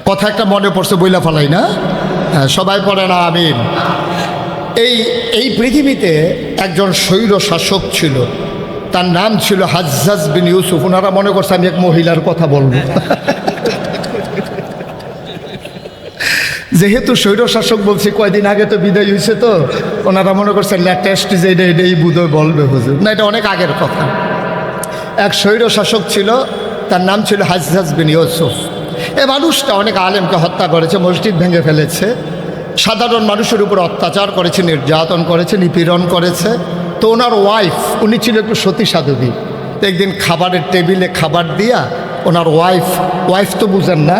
কথা একটা মনে পড়ছে, বইলা ফেলাই না? হ্যাঁ, সবাই পড়ে না আমিন। এই পৃথিবীতে একজন স্বৈর শাসক ছিল, তার নাম ছিল হাজ্জাজ বিন ইউসুফ। ওনারা মনে করছে আমি এক মহিলার কথা বলবো। যেহেতু স্বৈর শাসক বলছি, কয়দিন আগে তো বিদায় হয়েছে, তো ওনারা মনে করছে লেটেস্ট যে এটাই বুধই বলবে হুজুর। না, এটা অনেক আগের কথা। এক স্বৈর শাসক ছিল, তার নাম ছিল হাজ্জাজ বিন ইউসুফ। এই মানুষটা অনেক আলেমকে হত্যা করেছে, মসজিদ ভেঙে ফেলেছে, সাধারণ মানুষের উপর অত্যাচার করেছে, নির্যাতন করেছে, নিপীড়ন করেছে। তো ওনার ওয়াইফ, উনি ছিল একটু সতী সাধবী। তো একদিন খাবারের টেবিলে খাবার দিয়া ওনার ওয়াইফ তো বুঝেন না,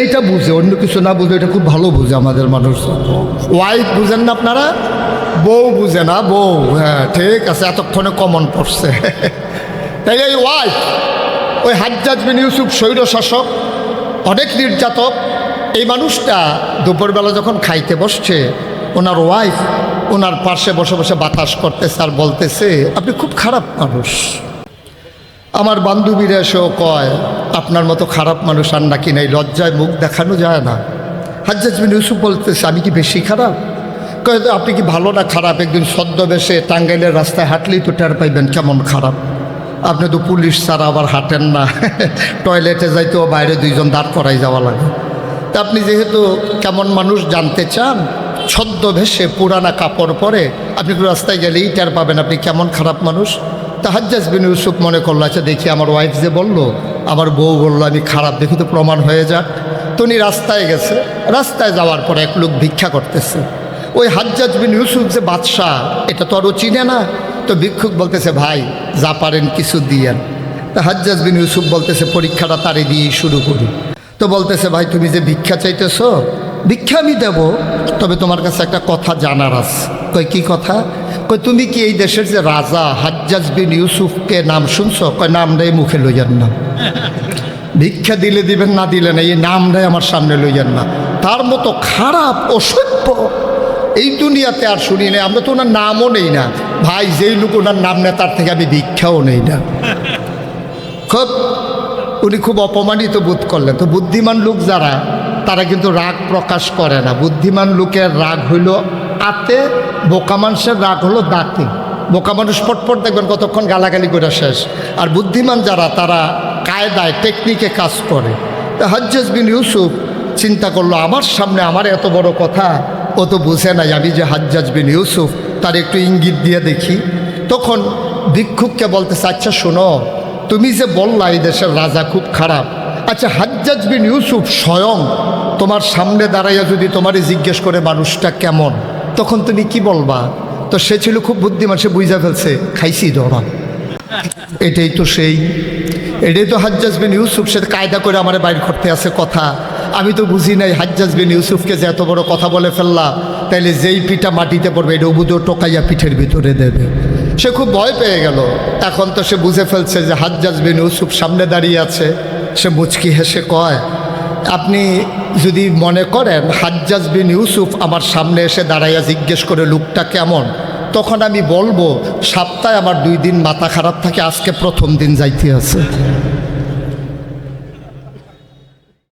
এইটা বুঝে, অন্য কিছু না বুঝে, এটা খুব ভালো বুঝে আমাদের মানুষ। ওয়াইফ বুঝেন না আপনারা? বউ বুঝে না? বউ, হ্যাঁ ঠিক আছে, এতক্ষণে কমন পড়ছে। তাই এই ওয়াইফ, ওই হাজ্জাজ বিন ইউসুফ স্বৈর শাসক, অনেক নির্যাতক। এই মানুষটা দুপুরবেলা যখন খাইতে বসছে, ওনার ওয়াইফ ওনার পাশে বসে বসে বাতাস করতেছে আর বলতেছে, আপনি খুব খারাপ মানুষ। আমার বান্ধবীরা এসেও কয়, আপনার মতো খারাপ মানুষ আর নাকি নাই, লজ্জায় মুখ দেখানো যায় না। হাজ্জাজ বিন ইউসুফ বলতেছে, আমি কি বেশি খারাপ? কয়, আপনি কি ভালো না খারাপ? একদিন ছদ্মবেশে টাঙ্গাইলের রাস্তায় হাঁটলেই তো টের পাইবেন কেমন খারাপ। আপনি তো পুলিশ ছাড়া আবার হাঁটেন না, টয়লেটে যাইতেও বাইরে দুইজন দাঁড় করাই যাওয়া লাগে। তা আপনি যেহেতু কেমন মানুষ জানতে চান, ছদ্মবেশে পুরানা কাপড় পরে আপনি রাস্তায় গেলেই টের পাবেন আপনি কেমন খারাপ মানুষ। তা হাজ্জাজ বিন ইউসুফ মনে করলো, আচ্ছা দেখি আমার ওয়াইফ যে বললো, আমার বউ বললো আমি খারাপ, দেখি তো প্রমাণ হয়ে যাক। তো উনি রাস্তায় গেছে, রাস্তায় যাওয়ার পরে এক লোক ভিক্ষা করতেছে। ওই হাজ্জাজ বিন ইউসুফ যে বাদশাহ, এটা তো আরও চিনে না। তো ভিক্ষুক বলতেছে, ভাই যা পারেন কিছু দিয়েন। তা হাজ্জাজ বিন ইউসুফ বলতেছে, পরীক্ষাটা তারে দিয়েই শুরু করি। তো বলতেছে, ভাই তুমি যে ভিক্ষা চাইতেছ, ভিক্ষা আমি দেব, তবে তোমার কাছে একটা কথা জানার আছে। কই কি কথা? কই তুমি কি এই দেশের যে রাজা হাজ্জাজ বিন ইউসুফকে নাম শুনছ? কয় নামটাই মুখে লইয়ান না, ভিক্ষা দিলে দিবেন, না দিলে না, এই নামটাই আমার সামনে লইয়ান না। তার মতো খারাপ অসভ্য এই দুনিয়াতে আর শুনি না। আমরা তো ওনার নামও নেই না। ভাই যেই লোক ওনার নাম নেয়, তার থেকে আমি ভিক্ষাও নেই না। উনি খুব অপমানিত বোধ করলেন। তো বুদ্ধিমান লোক যারা, তারা কিন্তু রাগ প্রকাশ করে না। বুদ্ধিমান লোকের রাগ হইল আতে, বোকা মানুষের রাগ হলো দাঁতে। বোকা মানুষ পটপট দেখবেন কতক্ষণ গালাগালি করে শেষ। আর বুদ্ধিমান যারা, তারা কায়দায় টেকনিকে কাজ করে। তো হাজ্জাজ বিন ইউসুফ চিন্তা করলো, আমার সামনে আমার এত বড় কথা, ও তো বুঝে নাই আমি যে হাজ্জাজ বিন ইউসুফ, তার একটু ইঙ্গিত দিয়ে দেখি। তখন ভিক্ষুককে বলতেছে, আচ্ছা শোনো, তুমি যে বললা এই দেশের রাজা খুব খারাপ, আচ্ছা হাজ্জাজ বিন ইউসুফ স্বয়ং তোমার সামনে দাঁড়াইয়া যদি তোমারে জিজ্ঞেস করে মানুষটা কেমন, তখন তুমি কি বলবা? তো সে ছিল খুব বুদ্ধিমান, সে বুঝা ফেলছে, খাইছি ধরা, এটাই তো হাজ্জাজ বিন ইউসুফ। সে কায়দা করে আমার বাইর করতে আছে কথা। আমি তো বুঝি নাই হাজ্জাজ বিন ইউসুফকে যে এত বড় কথা বলে ফেললা, তাইলে যেই পিঠা মাটিতে পড়বে এটা উবুদো টোকাইয়া পিঠের ভিতরে দেবে। সে খুব ভয় পেয়ে গেল। এখন তো সে বুঝে ফেলছে যে হাজ্জাজ বিন ইউসুফ সামনে দাঁড়িয়ে আছে। সে মুচকি হেসে কয়, আপনি যদি মনে করেন হাজ্জাজ বিন ইউসুফ আমার সামনে এসে দাঁড়াইয়া জিজ্ঞেস করে লোকটা কেমন, তখন আমি বলবো সপ্তাহে আমার 2 দিন মাথা খারাপ থাকে, আজকে প্রথম দিন যাইতে আছে।